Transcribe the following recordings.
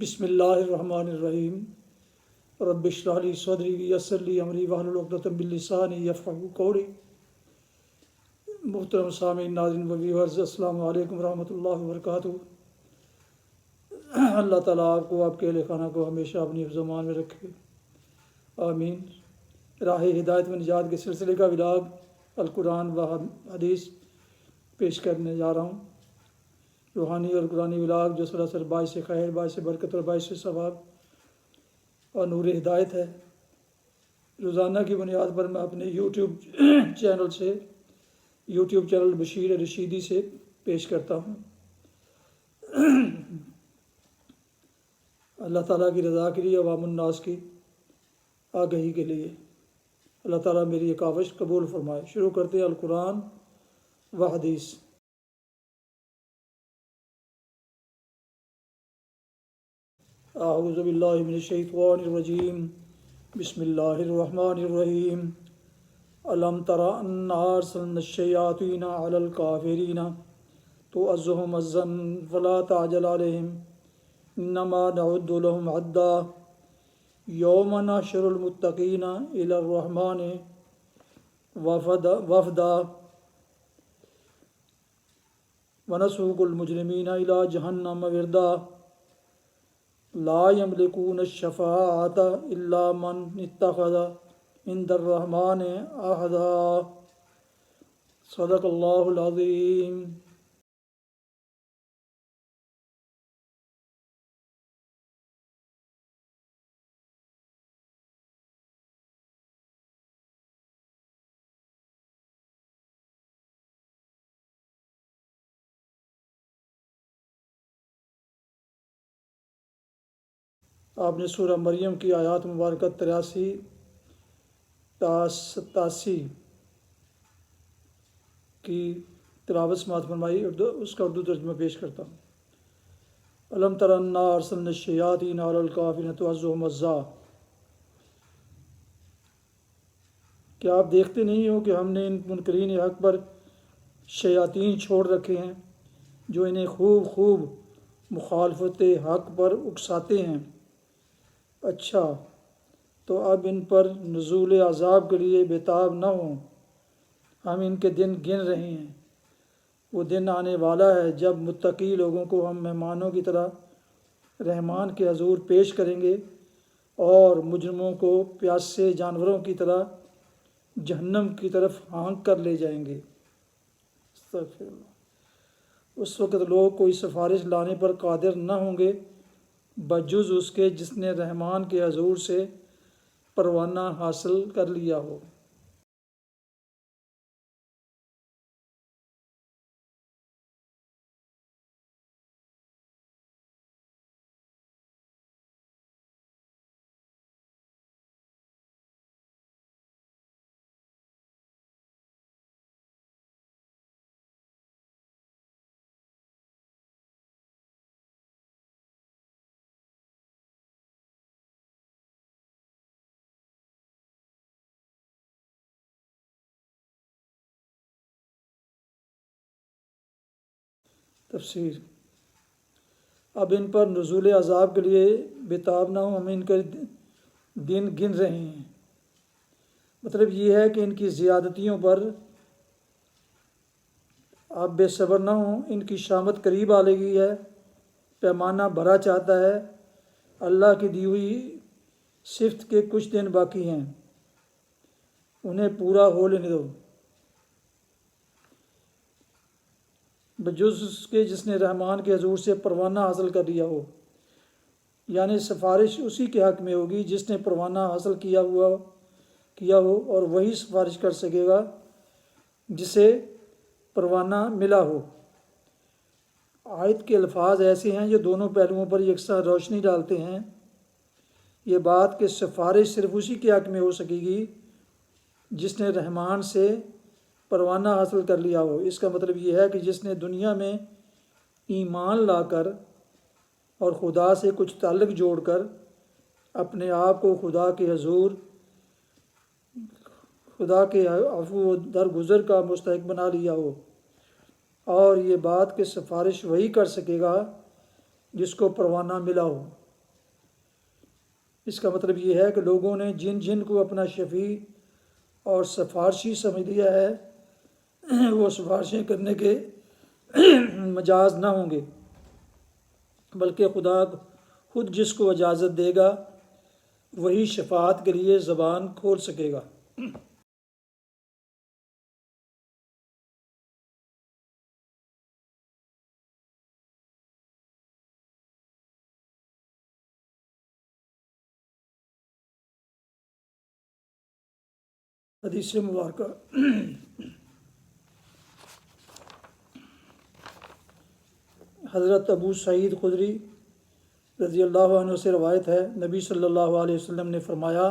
بسم اللہ الرحمن الرحیم رب اشرح لی صدری ویسر لی امری واحلل عقدۃ من لسانی یفقہوا قولی۔ محترم سامعین، ناظرین و ویورز، السلام علیکم ورحمۃ اللہ وبرکاتہ۔ اللہ تعالیٰ آپ کو، آپ کے اہل خانہ کو ہمیشہ اپنی حفظ و امان میں رکھے، آمین۔ راہ ہدایت و نجات کے سلسلے کا ولاگ القرآن و حدیث پیش کرنے جا رہا ہوں۔ روحانی اور قرآنی ولاگ جو سراسر باعث خیر، باعث برکت اور باعث ثواب اور نور ہدایت ہے۔ روزانہ کی بنیاد پر میں اپنے یوٹیوب چینل بشیر رشیدی سے پیش کرتا ہوں۔ اللہ تعالیٰ کی رضا کے لیے، عوام الناس کی آگہی کے لیے اللہ تعالیٰ میری یہ کاوش قبول فرمائے۔ شروع کرتے ہیں القرآن و حدیث۔ اعوذ باللہ من الشیطان الرجیم، بسم اللہ الرحمن الرحیم۔ الم تر انا ارسلنا الشیاطین علی الکافرین تعزهم عزا فلا تعجل علیہم انما نعد لهم عدا یوم نحشر المتقین الی الرحمن وفدا ونسوق المجرمین الی جہنم وردا لا یملکون الشفاعۃ الا من اتخذ عند الرحمن عہدا۔ صدق اللہ العظیم۔ آپ نے سورہ مریم کی آیات مبارکہ 83 تا 87 کی تلاوت سماعت فرمائی، اس کا اردو ترجمہ پیش کرتا ہوں۔ الم تر انا ارسلنا الشیاطین علی الکافرین تعزهم عزا۔ کیا آپ دیکھتے نہیں ہو کہ ہم نے ان منکرین حق پر شیاطین چھوڑ رکھے ہیں جو انہیں خوب خوب مخالفت حق پر اکساتے ہیں؟ اچھا، تو اب ان پر نزول عذاب کے لیے بےتاب نہ ہوں، ہم ان کے دن گن رہے ہیں۔ وہ دن آنے والا ہے جب متقی لوگوں کو ہم مہمانوں کی طرح رحمان کے حضور پیش کریں گے اور مجرموں کو پیاسے جانوروں کی طرح جہنم کی طرف ہانک کر لے جائیں گے۔ استغفر اللہ۔ اس وقت لوگ کوئی سفارش لانے پر قادر نہ ہوں گے بجز اس کے جس نے رحمان کے حضور سے پروانہ حاصل کر لیا ہو۔ تفسیر۔ اب ان پر نزول عذاب کے لیے بےتاب نہ ہوں، ہم ان کے دن گن رہے ہیں۔ مطلب یہ ہے کہ ان کی زیادتیوں پر آپ بے صبر نہ ہوں، ان کی شامت قریب آ گئی ہے، پیمانہ بھرا چاہتا ہے۔ اللہ کی دی ہوئی صفت کے کچھ دن باقی ہیں، انہیں پورا ہو لینے دو بجز اس کے جس نے رحمان کے حضور سے پروانہ حاصل کر لیا ہو۔ یعنی سفارش اسی کے حق میں ہوگی جس نے پروانہ حاصل کیا ہو، اور وہی سفارش کر سکے گا جسے پروانہ ملا ہو۔ آیت کے الفاظ ایسے ہیں جو دونوں پہلوؤں پر یکساں روشنی ڈالتے ہیں۔ یہ بات کہ سفارش صرف اسی کے حق میں ہو سکے گی جس نے رحمان سے پروانہ حاصل کر لیا ہو، اس کا مطلب یہ ہے کہ جس نے دنیا میں ایمان لا کر اور خدا سے کچھ تعلق جوڑ کر اپنے آپ کو خدا کے حضور، خدا کے عفو و درگزر کا مستحق بنا لیا ہو۔ اور یہ بات کہ سفارش وہی کر سکے گا جس کو پروانہ ملا ہو۔ اس کا مطلب یہ ہے کہ لوگوں نے جن جن کو اپنا شفیع اور سفارشی سمجھ لیا ہے وہ سفارشیں کرنے کے مجاز نہ ہوں گے، بلکہ خدا خود جس کو اجازت دے گا وہی شفاعت کے لیے زبان کھول سکے گا۔ حدیث مبارکہ حضرت ابو سعید خدری رضی اللہ عنہ سے روایت ہے، نبی صلی اللہ علیہ وسلم نے فرمایا،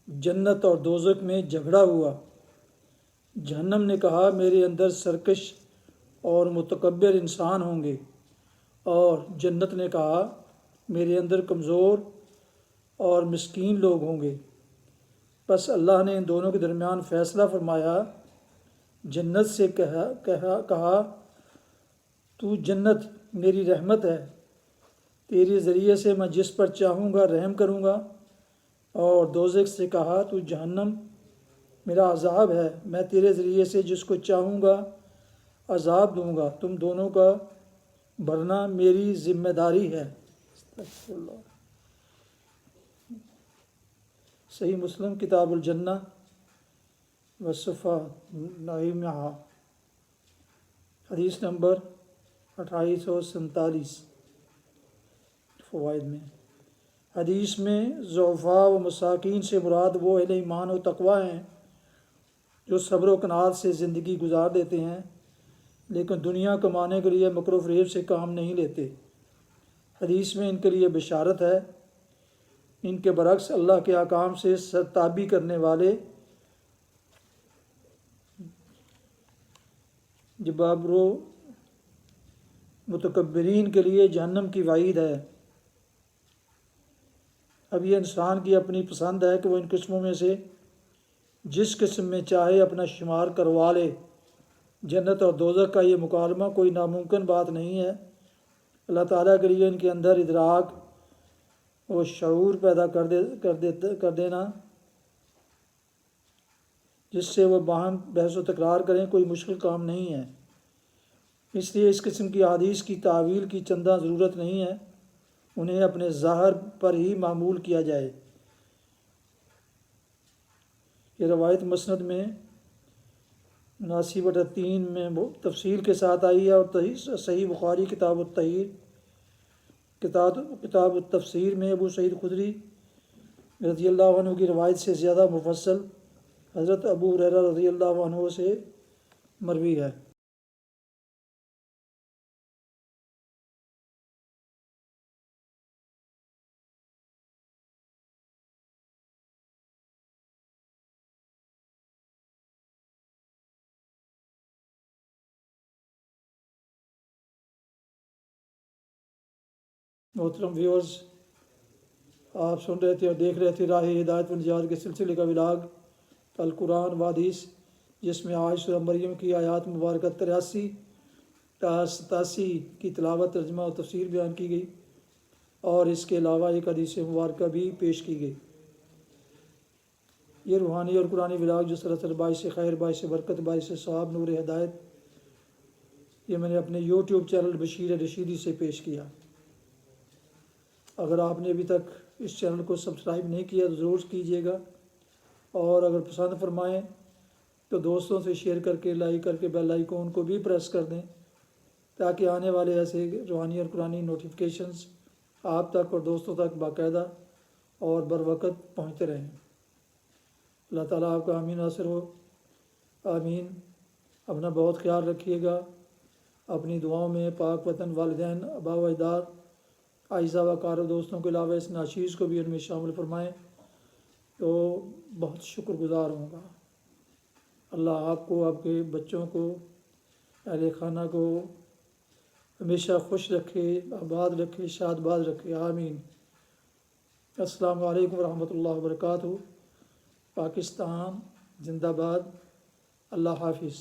جنت اور دوزخ میں جھگڑا ہوا۔ جہنم نے کہا، میرے اندر سرکش اور متکبر انسان ہوں گے، اور جنت نے کہا، میرے اندر کمزور اور مسکین لوگ ہوں گے۔ پس اللہ نے ان دونوں کے درمیان فیصلہ فرمایا، جنت سے کہا تو جنت میری رحمت ہے، تیرے ذریعے سے میں جس پر چاہوں گا رحم کروں گا، اور دوزخ سے کہا تو جہنم میرا عذاب ہے، میں تیرے ذریعے سے جس کو چاہوں گا عذاب دوں گا، تم دونوں کا بھرنا میری ذمہ داری ہے۔ استغفر اللہ۔ صحیح مسلم کتاب الجنہ وصفہ نعیمہا، حدیث نمبر 2847 فوائد میں۔ حدیث میں ضعفاء و مساکین سے مراد وہ اہل ایمان و تقوی ہیں جو صبر و قناعت سے زندگی گزار دیتے ہیں، لیکن دنیا کمانے کے لیے مکر و فریب سے کام نہیں لیتے۔ حدیث میں ان کے لیے بشارت ہے۔ ان کے برعکس اللہ کے احکام سے سرتابی کرنے والے جبابرو متکبرین کے لیے جہنم کی وعید ہے۔ اب یہ انسان کی اپنی پسند ہے کہ وہ ان قسموں میں سے جس قسم میں چاہے اپنا شمار کروا لے۔ جنت اور دوزخ کا یہ مکالمہ کوئی ناممکن بات نہیں ہے۔ اللہ تعالیٰ کے لیے ان کے اندر ادراک و شعور پیدا کر دینا جس سے وہ باہم بحث و تکرار کریں کوئی مشکل کام نہیں ہے۔ اس لیے اس قسم کی احادیث کی تعویل کی چندہ ضرورت نہیں ہے، انہیں اپنے ظاہر پر ہی معمول کیا جائے۔ یہ روایت مسند میں 79/3 میں تفصیل کے ساتھ آئی ہے، اور صحیح بخاری کتاب التفسیر میں ابو سعید خدری رضی اللہ عنہ کی روایت سے زیادہ مفصل حضرت ابو ہریرہ رضی اللہ عنہ سے مروی ہے۔ محترم ویورز، آپ سن رہے تھے اور دیکھ رہے تھے راہ ہدایت و نجات کے سلسلے کا ولاگ القرآن و حدیث، جس میں آج سورہ مریم کی آیات مبارکہ 83 تا 87 کی تلاوت، ترجمہ و تفسیر بیان کی گئی، اور اس کے علاوہ ایک حدیث مبارکہ بھی پیش کی گئی۔ یہ روحانی اور قرآنی ولاگ جو سراسر باعث خیر، باعث برکت، باعث ثواب، نور ہدایت، یہ میں نے اپنے یوٹیوب چینل بشیر رشیدی سے پیش کیا۔ اگر آپ نے ابھی تک اس چینل کو سبسکرائب نہیں کیا تو ضرور کیجیے گا، اور اگر پسند فرمائیں تو دوستوں سے شیئر کر کے، لائک کر کے بیل آئیکن کو بھی پریس کر دیں، تاکہ آنے والے ایسے روحانی اور قرآنی نوٹیفیکیشنز آپ تک اور دوستوں تک باقاعدہ اور بر وقت پہنچتے رہیں۔ اللہ تعالیٰ آپ کا آمین ناصر ہو، آمین۔ اپنا بہت خیال رکھیے گا، اپنی دعاؤں میں پاک وطن، والدین، آباء و اجداد، اعزہ و اقارب دوستوں کے علاوہ اس ناچیز کو بھی ان میں شامل فرمائیں تو بہت شکر گزار ہوں گا۔ اللہ آپ کو، آپ کے بچوں کو، اہل خانہ کو ہمیشہ خوش رکھے، آباد رکھے، شاد باز رکھے، آمین۔ السلام علیکم ورحمۃ اللہ وبرکاتہ۔ پاکستان زندہ باد۔ اللہ حافظ۔